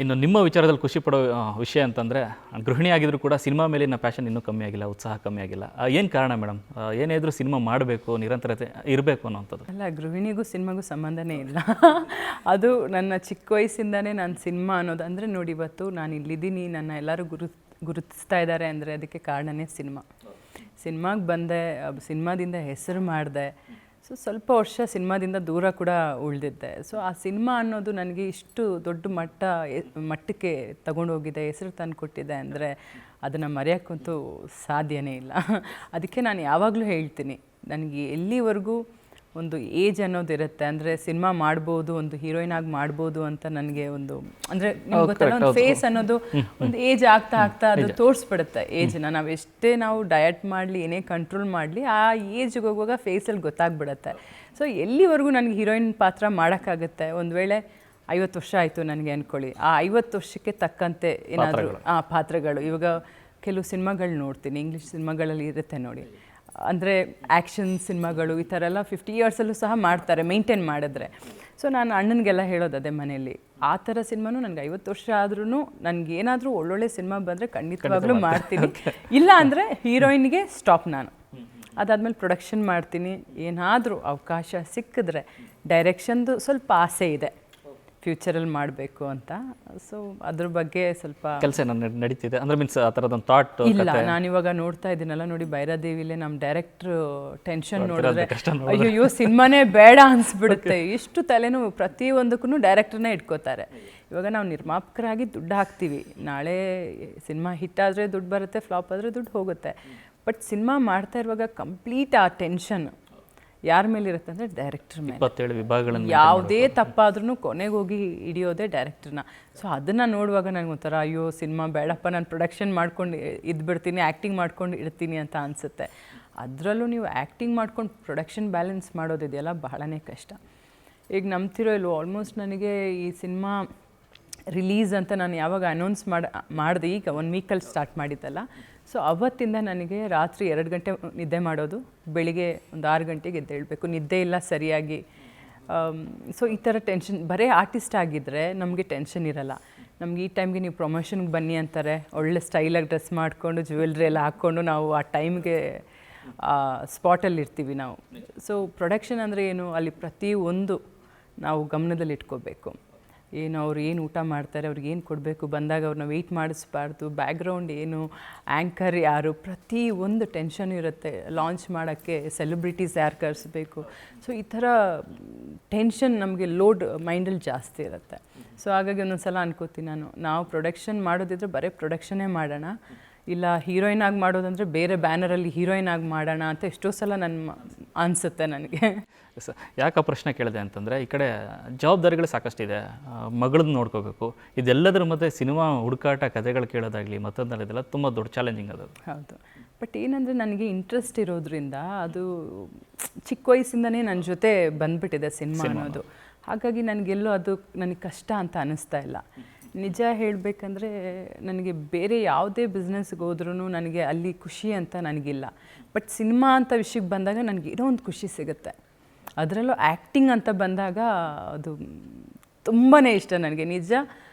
ಇನ್ನು ನಿಮ್ಮ ವಿಚಾರದಲ್ಲಿ ಖುಷಿ ಪಡೋ ವಿಷಯ ಅಂತಂದರೆ, ಗೃಹಿಣಿ ಆಗಿದ್ರು ಕೂಡ ಸಿನಿಮಾ ಮೇಲಿನ ಪ್ಯಾಷನ್ ಇನ್ನೂ ಕಮ್ಮಿ ಆಗಿಲ್ಲ, ಉತ್ಸಾಹ ಕಮ್ಮಿ ಆಗಿಲ್ಲ. ಏನು ಕಾರಣ ಮೇಡಮ್? ಏನೇ ಇದ್ರೂ ಸಿನಿಮಾ ಮಾಡಬೇಕು, ನಿರಂತರತೆ ಇರಬೇಕು ಅನ್ನೋಂಥದ್ದು. ಅಲ್ಲ, ಗೃಹಿಣಿಗೂ ಸಿನಿಮಾಗೂ ಸಂಬಂಧನೇ ಇಲ್ಲ. ಅದು ನನ್ನ ಚಿಕ್ಕ ವಯಸ್ಸಿಂದನೇ ನಾನು ಸಿನಿಮಾ ಅನ್ನೋದು ಅಂದರೆ ನೋಡಿ, ಇವತ್ತು ನಾನು ಇಲ್ಲಿದ್ದೀನಿ, ನನ್ನ ಎಲ್ಲರೂ ಗುರುತಿಸ್ತಾ ಇದ್ದಾರೆ ಅಂದರೆ ಅದಕ್ಕೆ ಕಾರಣನೇ ಸಿನಿಮಾಗೆ ಬಂದೆ, ಸಿನಿಮಾದಿಂದ ಹೆಸರು ಮಾಡಿದೆ. ಸೊ ಸ್ವಲ್ಪ ವರ್ಷ ಸಿನಿಮಾದಿಂದ ದೂರ ಕೂಡ ಉಳಿದಿದ್ದೆ. ಸೊ ಆ ಸಿನಿಮಾ ಅನ್ನೋದು ನನಗೆ ಇಷ್ಟು ದೊಡ್ಡ ಮಟ್ಟಕ್ಕೆ ತಗೊಂಡೋಗಿದೆ, ಹೆಸರು ತಂದು ಕೊಟ್ಟಿದೆ ಅಂದರೆ ಅದನ್ನು ಮರೆಯೋಕ್ಕಂತೂ ಸಾಧ್ಯನೇ ಇಲ್ಲ. ಅದಕ್ಕೆ ನಾನು ಯಾವಾಗಲೂ ಹೇಳ್ತೀನಿ, ನನಗೆ ಎಲ್ಲಿವರೆಗೂ ಒಂದು ಏಜ್ ಅನ್ನೋದಿರುತ್ತೆ, ಅಂದರೆ ಸಿನಿಮಾ ಮಾಡ್ಬೋದು, ಒಂದು ಹೀರೋಯಿನ್ ಆಗಿ ಮಾಡ್ಬೋದು ಅಂತ ನನಗೆ ಒಂದು, ಅಂದರೆ ನಿಮ್ಗೆ ಗೊತ್ತಲ್ಲ, ಒಂದು ಫೇಸ್ ಅನ್ನೋದು ಒಂದು ಏಜ್ ಆಗ್ತಾ ಅದು ತೋರಿಸ್ಬಿಡುತ್ತೆ ಏಜ್ನ. ನಾವು ಡಯಟ್ ಮಾಡಲಿ, ಏನೇ ಕಂಟ್ರೋಲ್ ಮಾಡಲಿ, ಆ ಏಜ್ಗೆ ಹೋಗುವಾಗ ಫೇಸಲ್ಲಿ ಗೊತ್ತಾಗ್ಬಿಡುತ್ತೆ. ಸೊ ಎಲ್ಲಿವರೆಗೂ ನನಗೆ ಹೀರೋಯಿನ್ ಪಾತ್ರ ಮಾಡೋಕ್ಕಾಗುತ್ತೆ? ಒಂದು ವೇಳೆ 50 ವರ್ಷ ಆಯಿತು ನನಗೆ ಅಂದ್ಕೊಳ್ಳಿ, ಆ 50 ವರ್ಷಕ್ಕೆ ತಕ್ಕಂತೆ ಏನಾದರೂ ಪಾತ್ರಗಳು, ಇವಾಗ ಕೆಲವು ಸಿನಿಮಾಗಳು ನೋಡ್ತೀನಿ, ಇಂಗ್ಲೀಷ್ ಸಿನಿಮಾಗಳಲ್ಲಿ ಇರುತ್ತೆ ನೋಡಿ, ಅಂದರೆ ಆ್ಯಕ್ಷನ್ ಸಿನಿಮಾಗಳು ಈ ಥರ ಎಲ್ಲ 50 ಇಯರ್ಸಲ್ಲೂ ಸಹ ಮಾಡ್ತಾರೆ ಮೇಂಟೈನ್ ಮಾಡಿದ್ರೆ. ಸೊ ನಾನು ಅಣ್ಣನಿಗೆಲ್ಲ ಹೇಳೋದು ಅದೇ ಮನೆಯಲ್ಲಿ, ಆ ಥರ ಸಿನಿಮಾನು ನನಗೆ 50 ವರ್ಷ ಆದ್ರೂ ನನಗೇನಾದರೂ ಒಳ್ಳೊಳ್ಳೆ ಸಿನಿಮಾ ಬಂದರೆ ಖಂಡಿತವಾಗ್ಲೂ ಮಾಡ್ತೀನಿ. ಇಲ್ಲ ಅಂದರೆ ಹೀರೋಯಿನ್ಗೆ ಸ್ಟಾಪ್ ನಾನು. ಅದಾದಮೇಲೆ ಪ್ರೊಡಕ್ಷನ್ ಮಾಡ್ತೀನಿ. ಏನಾದರೂ ಅವಕಾಶ ಸಿಕ್ಕಿದ್ರೆ ಡೈರೆಕ್ಷನ್ದು ಸ್ವಲ್ಪ ಆಸೆ ಇದೆ, ಫ್ಯೂಚರಲ್ಲಿ ಮಾಡಬೇಕು ಅಂತ. ಸೊ ಅದ್ರ ಬಗ್ಗೆ ಸ್ವಲ್ಪ ಕೆಲಸ ನಡೀತಿದೆ ಅಂದರೆ ಮೀನ್ಸ್ ಆ ಥರದೊಂದು ಥಾಟ್ ಇಲ್ಲ. ನಾನಿವಾಗ ನೋಡ್ತಾ ಇದ್ದೀನಲ್ಲ ನೋಡಿ, ಭೈರಾದೇವಿಲೇ ನಮ್ಮ ಡೈರೆಕ್ಟ್ರು ಟೆನ್ಷನ್ ನೋಡಿದ್ರೆ ಅಯ್ಯೋ ಸಿನಿಮಾನೇ ಬೇಡ ಅನಿಸ್ಬಿಡುತ್ತೆ. ಎಷ್ಟು ತಲೆನೋವು, ಪ್ರತಿಯೊಂದಕ್ಕೂ ಡೈರೆಕ್ಟರ್ನೇ ಇಟ್ಕೋತಾರೆ. ಇವಾಗ ನಾವು ನಿರ್ಮಾಪಕರಾಗಿ ದುಡ್ಡು ಹಾಕ್ತೀವಿ, ನಾಳೆ ಸಿನಿಮಾ ಹಿಟ್ ಆದರೆ ದುಡ್ಡು ಬರುತ್ತೆ, ಫ್ಲಾಪ್ ಆದರೆ ದುಡ್ಡು ಹೋಗುತ್ತೆ. ಬಟ್ ಸಿನಿಮಾ ಮಾಡ್ತಾ ಇರುವಾಗ ಕಂಪ್ಲೀಟ್ ಆ ಟೆನ್ಷನ್ ಯಾರ ಮೇಲೆ ಇರುತ್ತೆ ಅಂದರೆ ಡೈರೆಕ್ಟರ್ ಮೇಲೆ. 27 ವಿಭಾಗಗಳನ್ನು ಯಾವುದೇ ತಪ್ಪಾದ್ರೂ ಕೊನೆಗೆ ಹೋಗಿ ಹಿಡಿಯೋದೇ ಡೈರೆಕ್ಟರ್ನ. ಸೊ ಅದನ್ನು ನೋಡುವಾಗ ನನಗೊಂಥರ ಅಯ್ಯೋ ಸಿನಿಮಾ ಬೇಡಪ್ಪ, ನಾನು ಪ್ರೊಡಕ್ಷನ್ ಮಾಡ್ಕೊಂಡು ಇದ್ಬಿಡ್ತೀನಿ, ಆ್ಯಕ್ಟಿಂಗ್ ಮಾಡ್ಕೊಂಡು ಇಡ್ತೀನಿ ಅಂತ ಅನಿಸುತ್ತೆ. ಅದರಲ್ಲೂ ನೀವು ಆ್ಯಕ್ಟಿಂಗ್ ಮಾಡ್ಕೊಂಡು ಪ್ರೊಡಕ್ಷನ್ ಬ್ಯಾಲೆನ್ಸ್ ಮಾಡೋದಿದೆಯಲ್ಲ, ಬಹಳನೇ ಕಷ್ಟ. ಈಗ ನಂಬ್ತಿರೋ ಇಲ್ವೋ, ಆಲ್ಮೋಸ್ಟ್ ನನಗೆ ಈ ಸಿನಿಮಾ ರಿಲೀಸ್ ಅಂತ ನಾನು ಯಾವಾಗ ಅನೌನ್ಸ್ ಮಾಡಿದೆ, ಈಗ 1 ವೀಕಲ್ಲಿ ಸ್ಟಾರ್ಟ್ ಮಾಡಿದ್ದಲ್ಲ, ಸೊ ಅವತ್ತಿಂದ ನನಗೆ ರಾತ್ರಿ 2 ಗಂಟೆ ನಿದ್ದೆ ಮಾಡೋದು, ಬೆಳಿಗ್ಗೆ ಒಂದು 6 ಗಂಟೆಗೆ ಎದ್ದೇಳಬೇಕು, ನಿದ್ದೆ ಇಲ್ಲ ಸರಿಯಾಗಿ. ಸೊ ಈ ಥರ ಟೆನ್ಷನ್. ಬರೀ ಆರ್ಟಿಸ್ಟ್ ಆಗಿದ್ದರೆ ನಮಗೆ ಟೆನ್ಷನ್ ಇರಲ್ಲ. ನಮ್ಗೆ ಈ ಟೈಮ್ಗೆ ನೀವು ಪ್ರಮೋಷನ್ಗೆ ಬನ್ನಿ ಅಂತಾರೆ, ಒಳ್ಳೆ ಸ್ಟೈಲಾಗಿ ಡ್ರೆಸ್ ಮಾಡಿಕೊಂಡು ಜ್ಯುವೆಲ್ರಿ ಎಲ್ಲ ಹಾಕ್ಕೊಂಡು ನಾವು ಆ ಟೈಮ್ಗೆ ಸ್ಪಾಟಲ್ಲಿ ಇರ್ತೀವಿ ನಾವು. ಸೊ ಪ್ರೊಡಕ್ಷನ್ ಅಂದರೆ ಏನು, ಅಲ್ಲಿ ಪ್ರತಿಯೊಂದು ನಾವು ಗಮನದಲ್ಲಿ ಇಟ್ಕೋಬೇಕು. ಏನು ಅವ್ರು ಏನು ಊಟ ಮಾಡ್ತಾರೆ, ಅವ್ರಿಗೆ ಏನು ಕೊಡಬೇಕು, ಬಂದಾಗ ಅವ್ರನ್ನ ವೆಯ್ಟ್ ಮಾಡಿಸ್ಬಾರ್ದು, ಬ್ಯಾಕ್ಗ್ರೌಂಡ್ ಏನು, ಆ್ಯಂಕರ್ ಯಾರು, ಪ್ರತಿ ಒಂದು ಟೆನ್ಷನ್ ಇರುತ್ತೆ. ಲಾಂಚ್ ಮಾಡೋಕ್ಕೆ ಸೆಲೆಬ್ರಿಟೀಸ್ ಯಾರು ಕರೆಸಬೇಕು. ಸೊ ಈ ಥರ ಟೆನ್ಷನ್ ನಮಗೆ ಲೋಡ್ ಮೈಂಡಲ್ಲಿ ಜಾಸ್ತಿ ಇರುತ್ತೆ. ಸೊ ಹಾಗಾಗಿ ಒಂದೊಂದು ಸಲ ಅನ್ಕೋತೀನಿ ನಾವು ಪ್ರೊಡಕ್ಷನ್ ಮಾಡೋದಿದ್ರೆ ಬರೀ ಪ್ರೊಡಕ್ಷನ್ನೇ ಮಾಡೋಣ, ಇಲ್ಲ ಹೀರೋಯಿನ್ ಆಗಿ ಮಾಡೋದಂದರೆ ಬೇರೆ ಬ್ಯಾನರಲ್ಲಿ ಹೀರೋಯಿನ್ ಆಗಿ ಮಾಡೋಣ ಅಂತ ಎಷ್ಟೋ ಸಲ ಅನಿಸುತ್ತೆ ನನಗೆ. ಯಾಕೆ ಪ್ರಶ್ನೆ ಕೇಳಿದೆ ಅಂತಂದರೆ, ಈ ಕಡೆ ಜವಾಬ್ದಾರಿಗಳು ಸಾಕಷ್ಟಿದೆ, ಮಗಳನ್ನ ನೋಡ್ಕೋಬೇಕು, ಇದೆಲ್ಲದರ ಮಧ್ಯೆ ಸಿನಿಮಾ ಹುಡುಕಾಟ, ಕಥೆಗಳು ಕೇಳೋದಾಗಲಿ ಮತ್ತೊಂದೆಲ್ಲ ತುಂಬ ದೊಡ್ಡ ಚಾಲೆಂಜಿಂಗ್ ಅದು. ಹೌದು. ಬಟ್ ಏನಂದರೆ ನನಗೆ ಇಂಟ್ರೆಸ್ಟ್ ಇರೋದ್ರಿಂದ ಅದು ಚಿಕ್ಕ ವಯಸ್ಸಿಂದನೇ ನನ್ನ ಜೊತೆ ಬಂದುಬಿಟ್ಟಿದೆ ಸಿನಿಮಾ ಅನ್ನೋದು. ಹಾಗಾಗಿ ನನಗೆಲ್ಲೋ ಅದು ನನಗೆ ಕಷ್ಟ ಅಂತ ಅನ್ನಿಸ್ತಾ ಇಲ್ಲ. ನಿಜ ಹೇಳಬೇಕಂದ್ರೆ ನನಗೆ ಬೇರೆ ಯಾವುದೇ ಬಿಸ್ನೆಸ್ಗೆ ಹೋದ್ರೂ ನನಗೆ ಅಲ್ಲಿ ಖುಷಿ ಅಂತ ನನಗಿಲ್ಲ. ಬಟ್ ಸಿನಿಮಾ ಅಂತ ವಿಷಯಕ್ಕೆ ಬಂದಾಗ ನನಗೆ ಏನೋ ಒಂದು ಖುಷಿ ಸಿಗುತ್ತೆ. ಅದರಲ್ಲೂ ಆ್ಯಕ್ಟಿಂಗ್ ಅಂತ ಬಂದಾಗ ಅದು ತುಂಬಾ ಇಷ್ಟ ನನಗೆ. ನಿಜ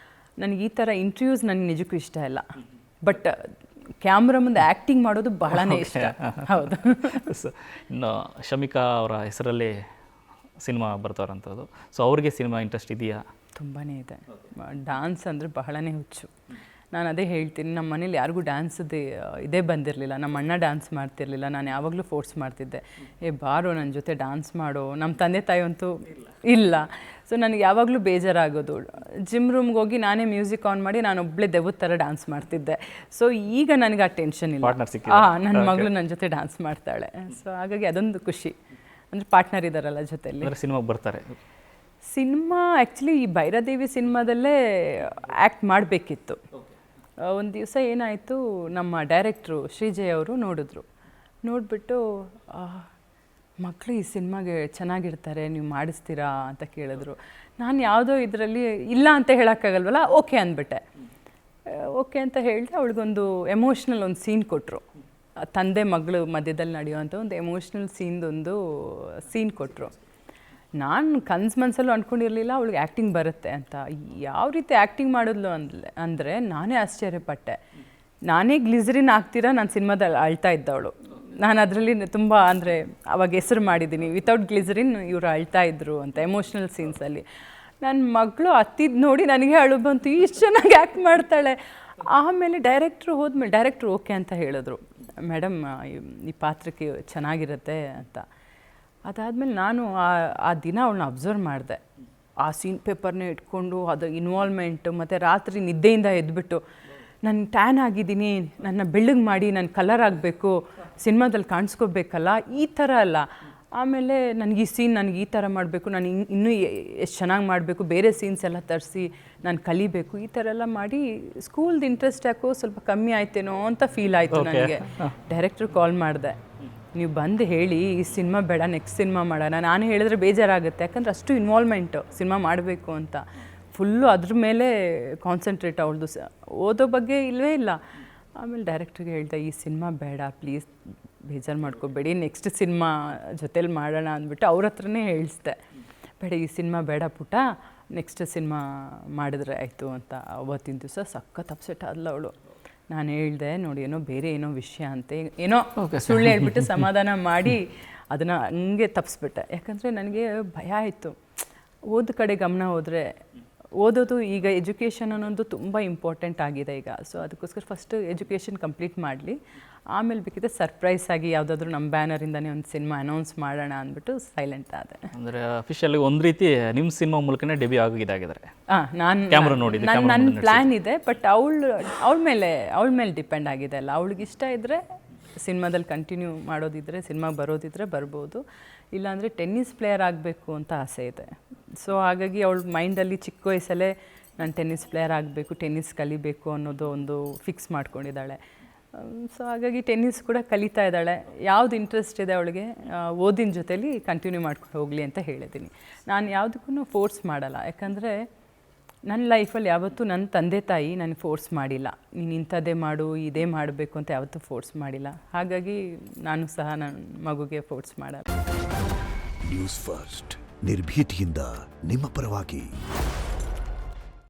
ನನಗೆ ಈ ಥರ ಇಂಟರ್ವ್ಯೂಸ್ ನನಗೆ ನಿಜಕ್ಕೂ ಇಷ್ಟ ಇಲ್ಲ, ಬಟ್ ಕ್ಯಾಮ್ರಾ ಮುಂದೆ ಆ್ಯಕ್ಟಿಂಗ್ ಮಾಡೋದು ಬಹಳನೇ ಇಷ್ಟ. ಹೌದು. ಇನ್ನು ಶಮಿಕಾ ಅವರ ಹೆಸರಲ್ಲಿ ಸಿನಿಮಾ ಬರ್ತಾರಂಥದ್ದು, ಸೊ ಅವ್ರಿಗೆ ಸಿನಿಮಾ ಇಂಟ್ರೆಸ್ಟ್ ಇದೆಯಾ? ತುಂಬಾ ಇದೆ. ಡ್ಯಾನ್ಸ್ ಅಂದರೆ ಬಹಳನೇ ಹುಚ್ಚು. ನಾನು ಅದೇ ಹೇಳ್ತೀನಿ, ನಮ್ಮ ಮನೇಲಿ ಯಾರಿಗೂ ಡ್ಯಾನ್ಸದೇ ಇದೇ ಬಂದಿರಲಿಲ್ಲ. ನಮ್ಮ ಅಣ್ಣ ಡ್ಯಾನ್ಸ್ ಮಾಡ್ತಿರ್ಲಿಲ್ಲ, ನಾನು ಯಾವಾಗಲೂ ಫೋರ್ಸ್ ಮಾಡ್ತಿದ್ದೆ, ಬಾರೋ ನನ್ನ ಜೊತೆ ಡ್ಯಾನ್ಸ್ ಮಾಡೋ. ನಮ್ಮ ತಂದೆ ತಾಯಿ ಅಂತೂ ಇಲ್ಲ. ಸೊ ನನಗೆ ಯಾವಾಗಲೂ ಬೇಜಾರಾಗೋದು. ಜಿಮ್ ರೂಮ್ಗೆ ಹೋಗಿ ನಾನೇ ಮ್ಯೂಸಿಕ್ ಆನ್ ಮಾಡಿ ನಾನು ಒಬ್ಬಳೇ ದೆವ್ವದ ಥರ ಡ್ಯಾನ್ಸ್ ಮಾಡ್ತಿದ್ದೆ. ಸೊ ಈಗ ನನಗೆ ಆ ಟೆನ್ಷನ್ ಇಲ್ಲ. ನನ್ನ ಮಗಳು ನನ್ನ ಜೊತೆ ಡ್ಯಾನ್ಸ್ ಮಾಡ್ತಾಳೆ. ಸೊ ಹಾಗಾಗಿ ಅದೊಂದು ಖುಷಿ, ಅಂದರೆ ಪಾರ್ಟ್ನರ್ ಇದ್ದಾರಲ್ಲ ಜೊತೆಯಲ್ಲಿ. ಸಿನಿಮಾಗೆ ಬರ್ತಾರೆ. ಸಿನಿಮಾ ಆ್ಯಕ್ಚುಲಿ ಈ ಭೈರಾದೇವಿ ಸಿನಿಮಾದಲ್ಲೇ ಆ್ಯಕ್ಟ್ ಮಾಡಬೇಕಿತ್ತು. ಒಂದು ದಿವಸ ಏನಾಯಿತು, ನಮ್ಮ ಡೈರೆಕ್ಟ್ರು ಶ್ರೀಜಯ್ ಅವರು ನೋಡಿಬಿಟ್ಟು ಮಕ್ಕಳು ಈ ಸಿನಿಮಾಗೆ ಚೆನ್ನಾಗಿರ್ತಾರೆ, ನೀವು ಮಾಡಿಸ್ತೀರಾ ಅಂತ ಕೇಳಿದ್ರು. ನಾನು ಯಾವುದೋ ಇದರಲ್ಲಿ ಇಲ್ಲ ಅಂತ ಹೇಳೋಕ್ಕಾಗಲ್ವಲ್ಲ, ಓಕೆ ಅಂದ್ಬಿಟ್ಟೆ. ಓಕೆ ಅಂತ ಹೇಳಿದೆ. ಅವಳಿಗೊಂದು ಎಮೋಷ್ನಲ್ ಒಂದು ಸೀನ್ ಕೊಟ್ಟರು, ತಂದೆ ಮಗಳು ಮಧ್ಯದಲ್ಲಿ ನಡೆಯುವಂಥ ಒಂದು ಎಮೋಷ್ನಲ್ ಸೀನ್ ಕೊಟ್ಟರು. ನಾನು ಕನ್ಸು ಮನಸ್ಸಲ್ಲೂ ಅಂದ್ಕೊಂಡಿರಲಿಲ್ಲ ಅವಳಿಗೆ ಆ್ಯಕ್ಟಿಂಗ್ ಬರುತ್ತೆ ಅಂತ. ಯಾವ ರೀತಿ ಆ್ಯಕ್ಟಿಂಗ್ ಮಾಡಿದ್ಲು ಅಂದರೆ ನಾನೇ ಆಶ್ಚರ್ಯಪಟ್ಟೆ. ನಾನೇ ಗ್ಲಿಸರಿನ್ ಹಾಕ್ತೀರಾ ನಾನು ಸಿನಿಮಾದಲ್ಲಿ ಅಳ್ತಾ ಇದ್ದವಳು. ನಾನು ಅದರಲ್ಲಿ ತುಂಬ ಅಂದರೆ ಅವಾಗ ಹೆಸರು ಮಾಡಿದ್ದೀನಿ, ವಿತೌಟ್ ಗ್ಲಿಸರಿನ್ ಇವರು ಅಳ್ತಾ ಇದ್ರು ಅಂತ ಎಮೋಷ್ನಲ್ ಸೀನ್ಸಲ್ಲಿ. ನನ್ನ ಮಗಳು ಹತ್ತಿದ್ದು ನೋಡಿ ನನಗೆ ಅಳು ಬಂತು, ಇಷ್ಟು ಚೆನ್ನಾಗಿ ಆ್ಯಕ್ಟ್ ಮಾಡ್ತಾಳೆ. ಆಮೇಲೆ ಡೈರೆಕ್ಟ್ರು ಓಕೆ ಅಂತ ಹೇಳಿದ್ರು, ಮೇಡಮ್ ಈ ಪಾತ್ರಕ್ಕೆ ಚೆನ್ನಾಗಿರುತ್ತೆ ಅಂತ. ಅದಾದಮೇಲೆ ನಾನು ಆ ದಿನ ಅವಳನ್ನ ಅಬ್ಸರ್ವ್ ಮಾಡಿದೆ. ಆ ಸೀನ್ ಪೇಪರ್ನೇ ಇಟ್ಕೊಂಡು ಅದು ಇನ್ವಾಲ್ವ್ಮೆಂಟು, ಮತ್ತು ರಾತ್ರಿ ನಿದ್ದೆಯಿಂದ ಎದ್ಬಿಟ್ಟು ನಾನು ಟ್ಯಾನ್ ಆಗಿದ್ದೀನಿ, ನನ್ನ ಬೆಳ್ಳಗೆ ಮಾಡಿ ನಾನು ಕಲರ್ ಆಗಬೇಕು, ಸಿನಿಮಾದಲ್ಲಿ ಕಾಣಿಸ್ಕೋಬೇಕಲ್ಲ, ಈ ಥರ ಅಲ್ಲ. ಆಮೇಲೆ ನನಗೆ ಈ ಸೀನ್ ನನಗೆ ಈ ಥರ ಮಾಡಬೇಕು, ನಾನು ಇನ್ನೂ ಎಷ್ಟು ಚೆನ್ನಾಗಿ ಮಾಡಬೇಕು, ಬೇರೆ ಸೀನ್ಸ್ ಎಲ್ಲ ತರಿಸಿ ನಾನು ಕಲಿಬೇಕು, ಈ ಥರ ಎಲ್ಲ ಮಾಡಿ ಸ್ಕೂಲ್ದು ಇಂಟ್ರೆಸ್ಟ್ ಯಾಕೋ ಸ್ವಲ್ಪ ಕಮ್ಮಿ ಆಯ್ತೇನೋ ಅಂತ ಫೀಲ್ ಆಯಿತು ನನಗೆ. ಡೈರೆಕ್ಟ್ರು ಕಾಲ್ ಮಾಡಿದೆ, ನೀವು ಬಂದು ಹೇಳಿ ಈ ಸಿನಿಮಾ ಬೇಡ, ನೆಕ್ಸ್ಟ್ ಸಿನಿಮಾ ಮಾಡೋಣ. ನಾನು ಹೇಳಿದ್ರೆ ಬೇಜಾರಾಗುತ್ತೆ, ಯಾಕಂದ್ರೆ ಅಷ್ಟು ಇನ್ವಾಲ್ವ್ಮೆಂಟು ಸಿನಿಮಾ ಮಾಡಬೇಕು ಅಂತ. ಫುಲ್ಲು ಅದ್ರ ಮೇಲೆ ಕಾನ್ಸಂಟ್ರೇಟ್ ಅವಳದು, ಓದೋ ಬಗ್ಗೆ ಇಲ್ಲವೇ ಇಲ್ಲ. ಆಮೇಲೆ ಡೈರೆಕ್ಟ್ರಿಗೆ ಹೇಳ್ದೆ, ಈ ಸಿನಿಮಾ ಬೇಡ ಪ್ಲೀಸ್, ಬೇಜಾರು ಮಾಡ್ಕೋಬೇಡಿ, ನೆಕ್ಸ್ಟ್ ಸಿನಿಮಾ ಜೊತೇಲಿ ಮಾಡೋಣ ಅಂದ್ಬಿಟ್ಟು ಅವ್ರ ಹತ್ರನೇ ಹೇಳಿಸ್ದೆ. ಬೇಡ ಈ ಸಿನಿಮಾ ಬೇಡ ಪುಟ್ಟ, ನೆಕ್ಸ್ಟ್ ಸಿನಿಮಾ ಮಾಡಿದ್ರೆ ಆಯಿತು ಅಂತ. ಅವತ್ತಿನ ದಿವಸ ಸಖತ್ ಅಪ್ಸೆಟ್ ಆದ್ಲು ಅವಳು. ನಾನು ಹೇಳಿದೆ, ನೋಡಿ ಏನೋ ಬೇರೆ ಏನೋ ವಿಷಯ ಅಂತೆ, ಏನೋ ಸುಳ್ಳು ಹೇಳ್ಬಿಟ್ಟು ಸಮಾಧಾನ ಮಾಡಿ ಅದನ್ನು ಹಂಗೆ ತಪ್ಪಿಸ್ಬಿಟ್ಟೆ. ಯಾಕಂದರೆ ನನಗೆ ಭಯ ಆಯಿತು, ಓದ ಕಡೆ ಗಮನ ಹೋದರೆ, ಓದೋದು ಈಗ ಎಜುಕೇಷನ್ ಅನ್ನೋದು ತುಂಬ ಇಂಪಾರ್ಟೆಂಟ್ ಆಗಿದೆ ಈಗ. ಸೊ ಅದಕ್ಕೋಸ್ಕರ ಫಸ್ಟ್ ಎಜುಕೇಷನ್ ಕಂಪ್ಲೀಟ್ ಮಾಡಲಿ, ಆಮೇಲೆ ಬೇಕಿದ್ರೆ ಸರ್ಪ್ರೈಸ್ ಆಗಿ ಯಾವುದಾದ್ರೂ ನಮ್ಮ ಬ್ಯಾನರಿಂದನೇ ಒಂದು ಸಿನಿಮಾ ಅನೌನ್ಸ್ ಮಾಡೋಣ ಅಂದ್ಬಿಟ್ಟು ಸೈಲೆಂಟ್ ಆದೆ. ಅಂದರೆ ಅಫಿಷಿಯಲಿ ಒಂದು ರೀತಿ ನಿಮ್ಮ ಸಿನಿಮಾ ಮೂಲಕನೇ ಡೆಬ್ಯೂ ಆಗಿದ್ದಾಗಿದ್ದಾರೆ. ನಾನು ಕ್ಯಾಮ್ರಾ ನೋಡಿದ್ದೆ, ನನ್ನ ಪ್ಲ್ಯಾನ್ ಇದೆ, ಬಟ್ ಅವಳ ಮೇಲೆ ಡಿಪೆಂಡ್ ಆಗಿದೆ ಅಲ್ಲ. ಅವಳಿಗೆ ಇಷ್ಟ ಇದ್ದರೆ ಸಿನಿಮಾದಲ್ಲಿ ಕಂಟಿನ್ಯೂ ಮಾಡೋದಿದ್ರೆ, ಸಿನಿಮಾ ಬರೋದಿದ್ರೆ ಬರ್ಬೋದು, ಇಲ್ಲಾಂದರೆ ಟೆನ್ನಿಸ್ ಪ್ಲೇಯರ್ ಆಗಬೇಕು ಅಂತ ಆಸೆ ಇದೆ. ಸೊ ಹಾಗಾಗಿ ಅವಳ ಮೈಂಡಲ್ಲಿ ಚಿಕ್ಕ ವಯಸ್ಸಲ್ಲೇ ನಾನು ಟೆನ್ನಿಸ್ ಪ್ಲೇಯರ್ ಆಗಬೇಕು, ಟೆನ್ನಿಸ್ ಕಲಿಬೇಕು ಅನ್ನೋದು ಒಂದು ಫಿಕ್ಸ್ ಮಾಡ್ಕೊಂಡಿದ್ದಾಳೆ. ಸೊ ಹಾಗಾಗಿ ಟೆನ್ನಿಸ್ ಕೂಡ ಕಲಿತಾ ಇದ್ದಾಳೆ. ಯಾವ್ದು ಇಂಟ್ರೆಸ್ಟ್ ಇದೆ ಅವಳಿಗೆ, ಓದಿನ ಜೊತೆಲಿ ಕಂಟಿನ್ಯೂ ಮಾಡ್ಕೊಂಡು ಹೋಗಲಿ ಅಂತ ಹೇಳಿದ್ದೀನಿ. ನಾನು ಯಾವುದಕ್ಕೂ ಫೋರ್ಸ್ ಮಾಡಲ್ಲ, ಯಾಕಂದರೆ ನನ್ನ ಲೈಫಲ್ಲಿ ಯಾವತ್ತೂ ನನ್ನ ತಂದೆ ತಾಯಿ ನನಗೆ ಫೋರ್ಸ್ ಮಾಡಿಲ್ಲ, ನೀನು ಇಂಥದ್ದೇ ಮಾಡು, ಇದೇ ಮಾಡಬೇಕು ಅಂತ ಯಾವತ್ತೂ ಫೋರ್ಸ್ ಮಾಡಿಲ್ಲ. ಹಾಗಾಗಿ ನಾನು ಸಹ ನನ್ನ ಮಗುಗೆ ಫೋರ್ಸ್ ಮಾಡಲ್ಲ. ನ್ಯೂಸ್ ಫಸ್ಟ್, ನಿರ್ಭೀತಿಯಿಂದ ನಿಮ್ಮ ಪರವಾಗಿ.